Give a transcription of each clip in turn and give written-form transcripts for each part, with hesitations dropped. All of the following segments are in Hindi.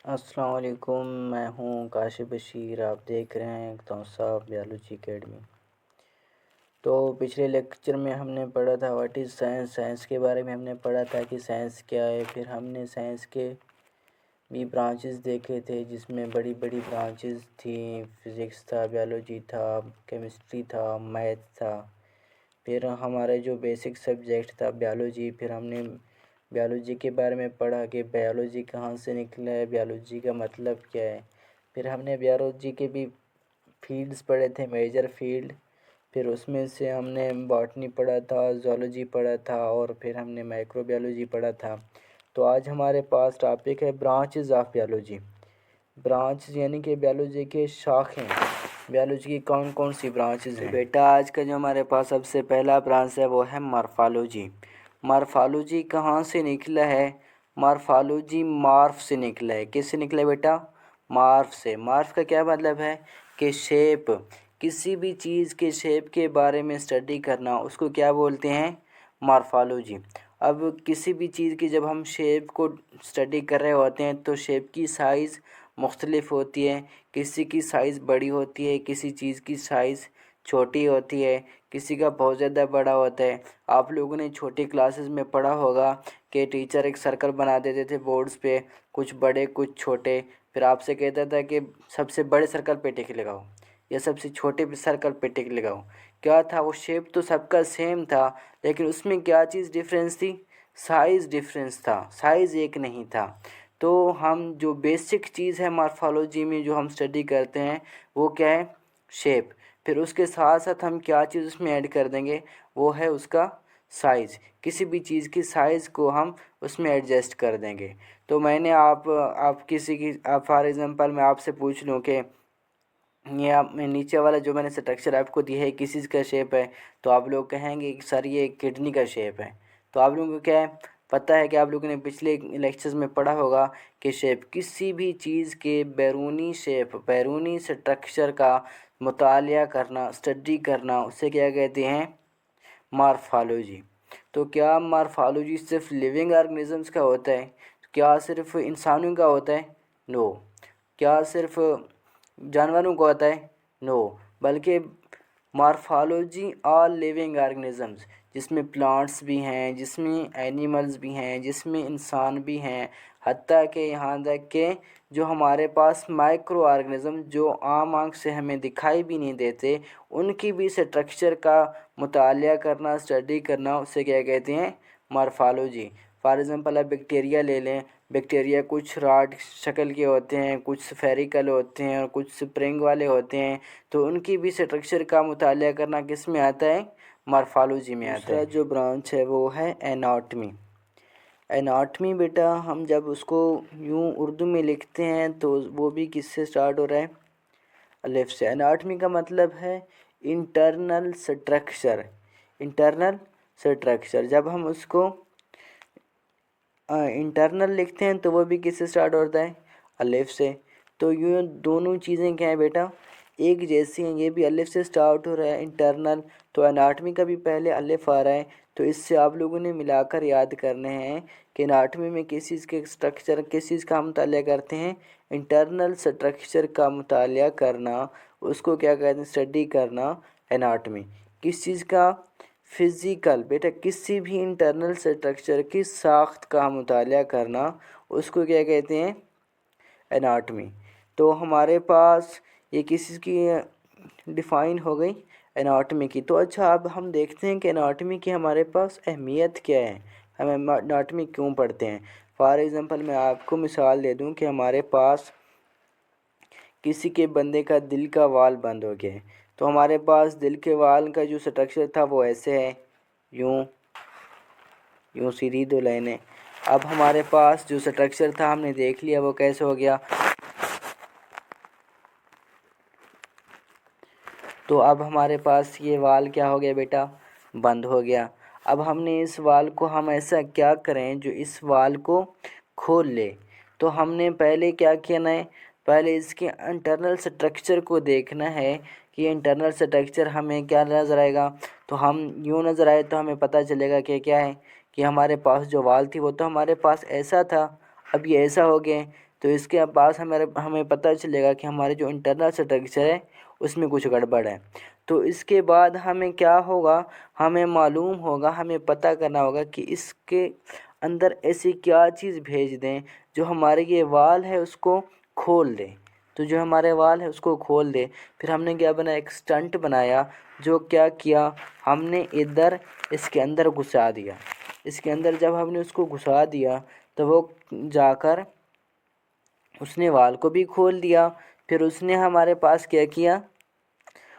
अस्सलाम वालेकुम। मैं हूँ काशिफ बशीर। आप देख रहे हैं तौसा बायोलॉजी एकेडमी। तो पिछले लेक्चर में हमने पढ़ा था व्हाट इज़ साइंस। साइंस के बारे में हमने पढ़ा था कि साइंस क्या है। फिर हमने साइंस के भी ब्रांचेस देखे थे जिसमें बड़ी बड़ी ब्रांचेस थी। फिज़िक्स था, बायोलॉजी था, केमिस्ट्री था, मैथ था। फिर हमारा जो बेसिक सब्जेक्ट था बायोलॉजी। फिर हमने बायोलॉजी के बारे में पढ़ा कि बायोलॉजी कहाँ से निकला है, बायोलॉजी का मतलब क्या है। फिर हमने बायोलॉजी के भी फील्ड्स पढ़े थे, मेजर फील्ड। फिर उसमें से हमने बॉटनी पढ़ा था, ज़ूलॉजी पढ़ा था और फिर हमने माइक्रोबायोलॉजी पढ़ा था। तो आज हमारे पास टॉपिक है ब्रांचेस ऑफ बायोलॉजी। ब्रांच यानी कि बायोलॉजी के शाखें। बायोलॉजी की कौन कौन सी ब्रांचेस हैं। बेटा आज का जो हमारे पास सबसे पहला ब्रांच है वो है मॉर्फोलॉजी। मॉर्फोलॉजी कहाँ से निकला है? मॉर्फोलॉजी मॉर्फ से निकला है। किससे निकला है बेटा? मॉर्फ से। मॉर्फ का क्या मतलब है कि शेप। किसी भी चीज़ के शेप के बारे में स्टडी करना उसको क्या बोलते हैं? मॉर्फोलॉजी। अब किसी भी चीज़ की जब हम शेप को स्टडी कर रहे होते हैं तो शेप की साइज़ मुख्तलिफ होती है। किसी की साइज़ बड़ी होती है, किसी चीज़ की साइज़ छोटी होती है, किसी का बहुत ज़्यादा बड़ा होता है। आप लोगों ने छोटी क्लासेस में पढ़ा होगा कि टीचर एक सर्कल बना देते थे बोर्ड्स पे, कुछ बड़े कुछ छोटे। फिर आपसे कहता था कि सबसे बड़े सर्कल पे टिक लगाओ या सबसे छोटे सर्कल पे टिक लगाओ। क्या था वो? शेप तो सबका सेम था लेकिन उसमें क्या चीज़ डिफरेंस थी? साइज़ डिफरेंस था, साइज़ एक नहीं था। तो हम जो बेसिक चीज़ है मॉर्फोलॉजी में जो हम स्टडी करते हैं वो क्या है? शेप। फिर उसके साथ साथ हम क्या चीज़ उसमें ऐड कर देंगे? वो है उसका साइज़। किसी भी चीज़ की साइज़ को हम उसमें एडजस्ट कर देंगे। तो मैंने आप किसी की आप फॉर एग्ज़ाम्पल मैं आपसे पूछ लूँ कि ये आप में नीचे वाला जो मैंने स्ट्रक्चर आपको दिया है किस चीज़ का शेप है, तो आप लोग कहेंगे कि सर ये किडनी का शेप है। तो आप लोगों को क्या है पता है कि आप लोगों ने पिछले लेक्चर्स में पढ़ा होगा कि शेप किसी भी चीज़ के बैरूनी शेप, बैरूनी स्ट्रक्चर का मुतालिया करना, स्टडी करना, उसे क्या कहते हैं? मॉर्फोलॉजी। तो क्या मॉर्फोलॉजी सिर्फ लिविंग ऑर्गेनिजम्स का होता है? क्या सिर्फ इंसानों का होता है? नो। क्या सिर्फ जानवरों को होता है? नो। बल्कि मॉर्फोलॉजी ऑल लिविंग ऑर्गेनिजम्स, जिसमें प्लांट्स भी हैं, जिसमें एनिमल्स भी हैं, जिसमें इंसान भी हैं, हत्ता कि यहाँ तक कि जो हमारे पास माइक्रो ऑर्गेनिज़म जो आम आँख से हमें दिखाई भी नहीं देते, उनकी भी स्ट्रक्चर का मुतालिया करना, स्टडी करना, उसे क्या कहते हैं? मॉर्फोलॉजी। फॉर एग्ज़ाम्पल आप बैक्टीरिया ले लें। बैक्टीरिया कुछ रॉड शक्ल के होते हैं, कुछ स्फेरिकल होते हैं और कुछ स्प्रिंग वाले होते हैं। तो उनकी भी स्ट्रक्चर का मुतालिया करना किस में आता है? मॉर्फोलॉजी में आता है। दूसरा जो ब्रांच है वो है एनाटमी। एनाटमी बेटा हम जब उसको यूँ उर्दू में लिखते हैं तो वो भी किससे स्टार्ट हो रहा है? अलिफ से। एनाटमी का मतलब है इंटरनल स्ट्रक्चर। इंटरनल स्ट्रक्चर जब हम उसको इंटरनल लिखते हैं तो वो भी किससे स्टार्ट होता है? अलिफ से। तो यूँ दोनों चीज़ें क्या हैं बेटा? एक जैसी हैं। ये भी अलिफ से स्टार्ट हो रहा है इंटरनल, तो एनाटमी का भी पहले अलिफ आ रहा है। तो इससे आप लोगों ने मिलाकर याद करने हैं कि एनाटमी में किस चीज़ के स्ट्रक्चर, किस चीज़ का मुतालिया करते हैं? इंटरनल स्ट्रक्चर का मुतालिया करना, उसको क्या कहते हैं? स्टडी करना, एनाटमी। किस चीज़ का? फिज़िकल। बेटा किसी भी इंटरनल स्ट्रक्चर की साख्त का मुतालिया करना उसको क्या कहते हैं? एनाटमी। तो हमारे पास ये किसी की डिफ़ाइन हो गई एनाटमी की। तो अच्छा अब हम देखते हैं कि एनाटमी की हमारे पास अहमियत क्या है, हम एनाटमी क्यों पढ़ते हैं। फॉर एग्ज़ाम्पल मैं आपको मिसाल दे दूं कि हमारे पास किसी के बंदे का दिल का वाल बंद हो गया है। तो हमारे पास दिल के वाल का जो स्ट्रक्चर था वो ऐसे है, यूँ यूँ सीधी दो लाइनें। अब हमारे पास जो स्ट्रक्चर था हमने देख लिया वो कैसे हो गया। तो अब हमारे पास ये वाल क्या हो गया बेटा? बंद हो गया। अब हमने इस वाल को हम ऐसा क्या करें जो इस वाल को खोल ले। तो हमने पहले क्या किया है? पहले इसके इंटरनल स्ट्रक्चर को देखना है कि इंटरनल स्ट्रक्चर हमें क्या नज़र आएगा। तो हम यूँ नज़र आए तो हमें पता चलेगा कि क्या है कि हमारे पास जो वाल थी वो तो हमारे पास ऐसा था, अब ये ऐसा हो गया है। तो इसके पास हमें पता चलेगा कि हमारे जो इंटरनल स्ट्रक्चर है उसमें कुछ गड़बड़ है। तो इसके बाद हमें क्या होगा, हमें मालूम होगा, हमें पता करना होगा कि इसके अंदर ऐसी क्या चीज़ भेज दें जो हमारे ये वाल है उसको खोल दे। तो जो हमारे वाल है उसको खोल दे। फिर हमने क्या बनाया, एक स्टंट बनाया। जो क्या किया, हमने इधर इसके अंदर घुसा दिया। इसके अंदर जब हमने उसको घुसा दिया तो वो जाकर उसने वाल को भी खोल दिया। फिर उसने हमारे पास क्या किया,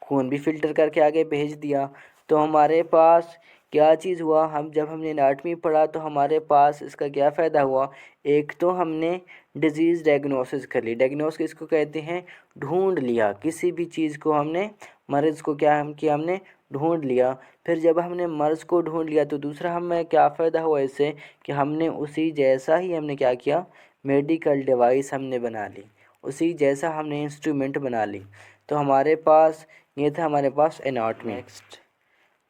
खून भी फ़िल्टर करके आगे भेज दिया। तो हमारे पास क्या चीज़ हुआ, जब हमने एनाटॉमी पढ़ा तो हमारे पास इसका क्या फ़ायदा हुआ। एक तो हमने डिज़ीज़ डायग्नोसिस कर ली। डायग्नोस किसको कहते हैं, ढूंढ लिया। किसी भी चीज़ को हमने, मर्ज़ को क्या हम किया, हमने ढूंढ लिया। फिर जब हमने मर्ज़ को ढूंढ लिया तो दूसरा हमें क्या फ़ायदा हुआ इससे, कि हमने उसी जैसा ही हमने क्या किया, मेडिकल डिवाइस हमने बना ली, उसी जैसा हमने इंस्ट्रूमेंट बना ली। तो हमारे पास ये था, हमारे पास एनाटॉमी। नेक्स्ट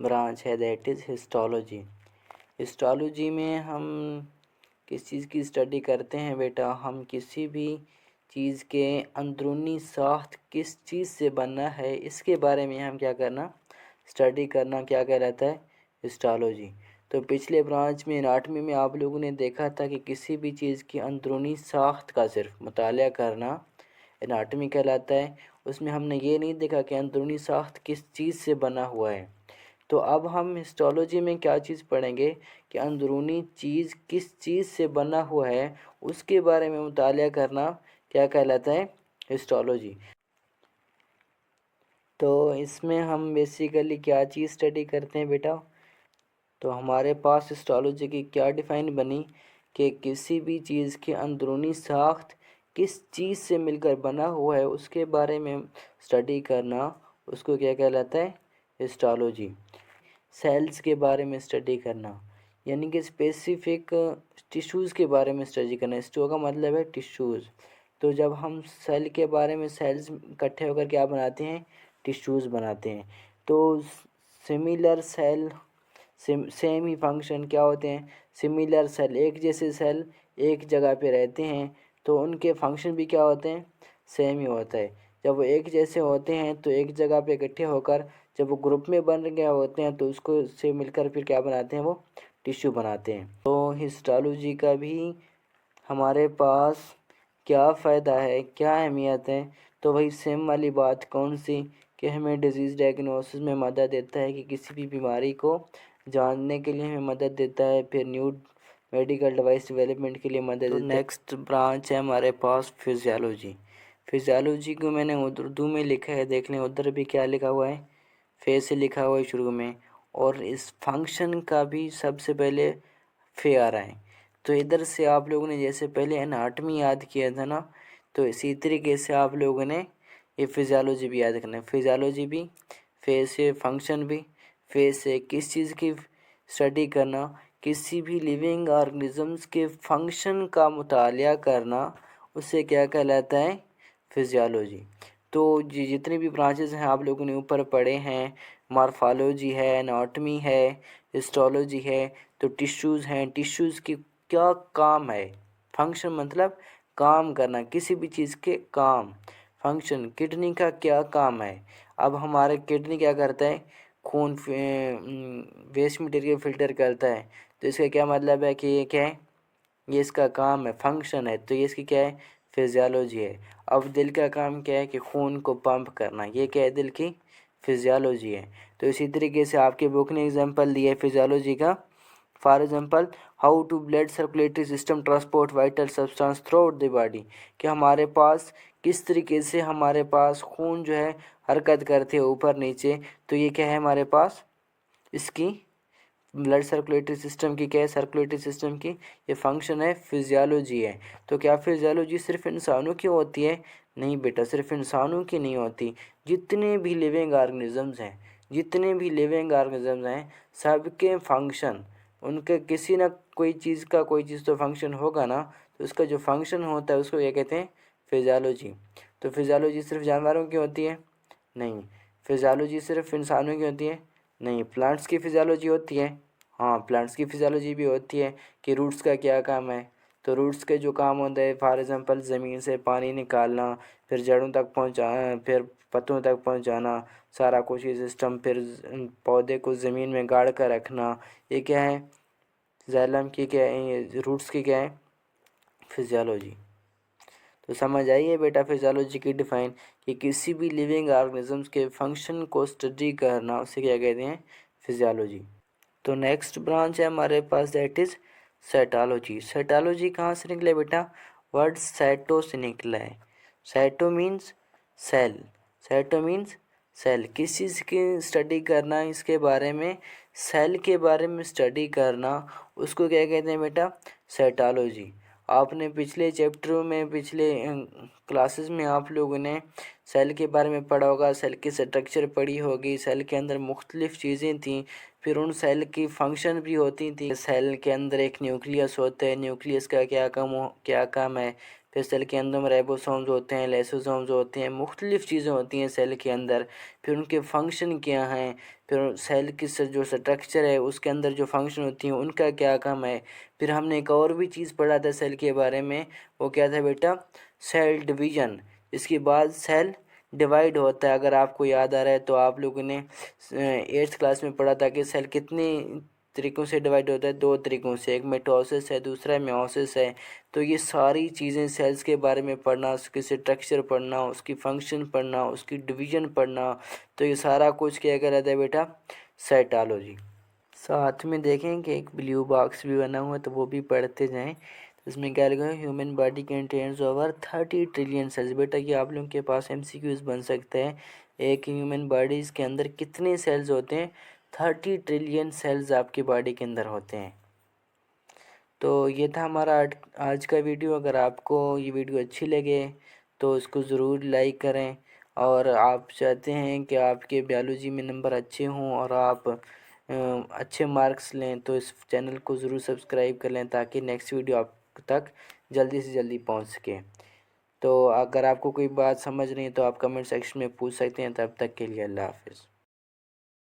ब्रांच है दैट इज़ हिस्टोलॉजी। हिस्टोलॉजी में हम किस चीज़ की स्टडी करते हैं बेटा, हम किसी भी चीज़ के अंदरूनी साख्त किस चीज़ से बना है इसके बारे में हम क्या करना, स्टडी करना, क्या कहलाता है, हिस्टोलॉजी। तो पिछले ब्रांच में एनाटॉमी में आप लोगों ने देखा था कि किसी भी चीज़ की अंदरूनी साख्त का सिर्फ मुताला करना एनाटॉमी कहलाता है। उसमें हमने ये नहीं देखा कि अंदरूनी साख्त किस चीज़ से बना हुआ है। तो अब हम हिस्टोलॉजी में क्या चीज़ पढ़ेंगे कि अंदरूनी चीज़ किस चीज़ से बना हुआ है, उसके बारे में मुताला करना क्या कहलाता है, हिस्टोलॉजी। तो इसमें हम बेसिकली क्या चीज़ स्टडी करते हैं बेटा, तो हमारे पास हिस्टोलॉजी की क्या डिफ़ाइन बनी कि किसी भी चीज़ की अंदरूनी साख्त किस चीज़ से मिलकर बना हुआ है उसके बारे में स्टडी करना, उसको क्या कहलाता है, हिस्टोलॉजी। सेल्स के बारे में स्टडी करना, यानी कि स्पेसिफिक टिश्यूज़ के बारे में स्टडी करना। हिस्टो का मतलब है टिश्यूज़। तो जब हम सेल के बारे में, सेल्स इकट्ठे होकर क्या बनाते हैं, टिश्यूज़ बनाते हैं। तो सिमिलर सेल सेम ही फंक्शन क्या होते हैं, सिमिलर सेल, एक जैसे सेल एक जगह पे रहते हैं तो उनके फंक्शन भी क्या होते हैं, सेम ही होता है। जब वो एक जैसे होते हैं तो एक जगह पे इकट्ठे होकर जब वो ग्रुप में बन गए होते हैं तो उसको से मिलकर फिर क्या बनाते हैं, वो टिश्यू बनाते हैं। तो हिस्टोलॉजी का भी हमारे पास क्या फ़ायदा है, क्या अहमियत है, तो वही सेम वाली बात कौन सी, कि हमें डिज़ीज़ डायग्नोसिस में मदद देता है, कि किसी भी बीमारी को जानने के लिए हमें मदद देता है। फिर न्यू मेडिकल डिवाइस डेवलपमेंट के लिए मदद देता है। नेक्स्ट ब्रांच है हमारे पास फिजियोलॉजी। फिजियोलॉजी को मैंने उर्दू में लिखा है, देख लें उधर भी क्या लिखा हुआ है, फे से लिखा हुआ है शुरू में, और इस फंक्शन का भी सबसे पहले फे आ रहा है। तो इधर से आप लोगों ने जैसे पहले एनाटॉमी याद किया था ना, तो इसी तरीके से आप लोगों ने ये फिजियोलॉजी भी याद करना है। फिजियोलॉजी भी फे से, फंक्शन भी फे से, किस चीज़ की स्टडी करना, किसी भी लिविंग ऑर्गेनिजम्स के फंक्शन का मुताला करना, उसे क्या कहलाता है, फिजियोलॉजी। तो जितनी भी ब्रांचेस हैं आप लोगों ने ऊपर पढ़े हैं, मॉर्फोलॉजी है, एनाटॉमी है, हिस्टोलॉजी है, तो टिश्यूज़ हैं, टिश्यूज़ की क्या काम है, फंक्शन मतलब काम करना, किसी भी चीज़ के काम, फंक्शन। किडनी का क्या काम है, अब हमारे किडनी क्या करता है, खून वेस्ट मटेरियल फ़िल्टर करता है। तो इसका क्या मतलब है कि ये क्या है, ये इसका काम है, फंक्शन है, तो ये इसकी क्या है, फिजियोलॉजी है। अब दिल का काम क्या है, कि खून को पंप करना, ये क्या है, दिल की फिजियोलॉजी है। तो इसी तरीके से आपके बुक ने एग्जांपल दिया है फिजियोलॉजी का। For example, how to blood circulatory system transport vital substance throughout the body, कि हमारे पास किस तरीके से हमारे पास खून जो है हरकत करते हैं ऊपर नीचे। तो ये क्या है हमारे पास, इसकी ब्लड सर्कुलेटरी सिस्टम की क्या है, सर्कुलेटरी सिस्टम की ये फंक्शन है, फिजियोलॉजी है। तो क्या फिजियोलॉजी सिर्फ इंसानों की होती है, नहीं बेटा, सिर्फ इंसानों की नहीं होती। जितने भी लिविंग ऑर्गेनिजम्स हैं, जितने भी लिविंग ऑर्गेनिजम्स हैं, सबके फंक्शन, उनके किसी ना कोई चीज़ का कोई चीज़ तो फंक्शन होगा ना, तो उसका जो फंक्शन होता है उसको क्या कहते हैं, फिजियोलॉजी। तो फिजियोलॉजी सिर्फ जानवरों की होती है, नहीं। फिजियोलॉजी सिर्फ इंसानों की होती है, नहीं। प्लांट्स की फिजियोलॉजी होती है, हाँ, प्लांट्स की फिजियोलॉजी भी होती है, कि रूट्स का क्या काम है। तो रूट्स के जो काम होते हैं, फॉर एग्ज़ाम्पल ज़मीन से पानी निकालना, फिर जड़ों तक पहुँचाना, फिर पत्तों तक पहुँचाना, सारा कुछ ये सिस्टम, फिर पौधे को ज़मीन में गाड़ कर रखना, ये क्या है, जाइलम की क्या है, ये रूट्स की क्या है, फिजियोलॉजी। तो समझ आइए बेटा फिजियोलॉजी की डिफ़ाइन कि किसी भी लिविंग ऑर्गेनिजम्स के फंक्शन को स्टडी करना, उसे क्या कहते हैं, फिजियोलॉजी। तो नेक्स्ट ब्रांच है हमारे पास, दैट इज़ साइटोलॉजी। साइटोलॉजी कहाँ से निकला है बेटा, वर्ड साइटो से निकला है। Cyto means cell, cyto means cell, किस चीज़ की स्टडी करना, इसके बारे में, सेल के बारे में स्टडी करना, उसको क्या कहते हैं बेटा, साइटोलॉजी। आपने पिछले चैप्टरों में, पिछले क्लासेस में आप लोगों ने सेल के बारे में पढ़ा होगा, सेल की स्ट्रक्चर पढ़ी होगी, सेल के अंदर मुख्तलिफ़ चीज़ें थीं, फिर उन सेल की फंक्शन भी होती थी। सेल के अंदर एक न्यूक्लियस होता है, न्यूक्लियस का क्या काम है, फिर सेल के अंदर में राइबोसोम्स होते हैं, लाइसोसोम्स होते हैं, मुख्तलिफ़ चीज़ें होती हैं सेल के अंदर, फिर उनके फंक्शन क्या हैं, फिर सेल की जो स्ट्रक्चर है उसके अंदर जो फंक्शन होती हैं उनका क्या काम है। फिर हमने एक और भी चीज़ पढ़ा था सेल के बारे में, वो क्या था बेटा, सेल डिवीज़न। इसके बाद सेल डिवाइड होता है। अगर आपको याद आ रहा है तो आप लोगों ने 8th क्लास में पढ़ा था कि सेल कितने तरीक़ों से डिवाइड होता है, 2 तरीक़ों से, एक मिटोसिस है, दूसरा मियोसिस है। तो ये सारी चीज़ें सेल्स के बारे में पढ़ना, उसके स्ट्रक्चर पढ़ना, उसकी फंक्शन पढ़ना, उसकी डिवीज़न पढ़ना, तो ये सारा कुछ क्या कहलाता है बेटा, साइटोलॉजी। साथ में देखें कि एक ब्लू बॉक्स भी बना हुआ है, तो वो भी पढ़ते जाएं। इसमें क्या लिखा है, human body contains over 30 trillion cells. बेटा ये आप लोगों के पास MCQs बन सकते हैं, एक ह्यूमन बॉडीज़ के अंदर कितने सेल्स होते हैं, 30 ट्रिलियन सेल्स आपकी बॉडी के अंदर होते हैं। तो ये था हमारा आज का वीडियो। अगर आपको ये वीडियो अच्छी लगे तो इसको ज़रूर लाइक करें, और आप चाहते हैं कि आपके बायोलॉजी में नंबर अच्छे हों और आप अच्छे मार्क्स लें, तो इस चैनल को ज़रूर सब्सक्राइब कर लें ताकि नेक्स्ट वीडियो आप तक जल्दी से जल्दी पहुंच सके। तो अगर आपको कोई बात समझ नहीं है तो आप कमेंट सेक्शन में पूछ सकते हैं। तब तक के लिए अल्लाह हाफ़िज़।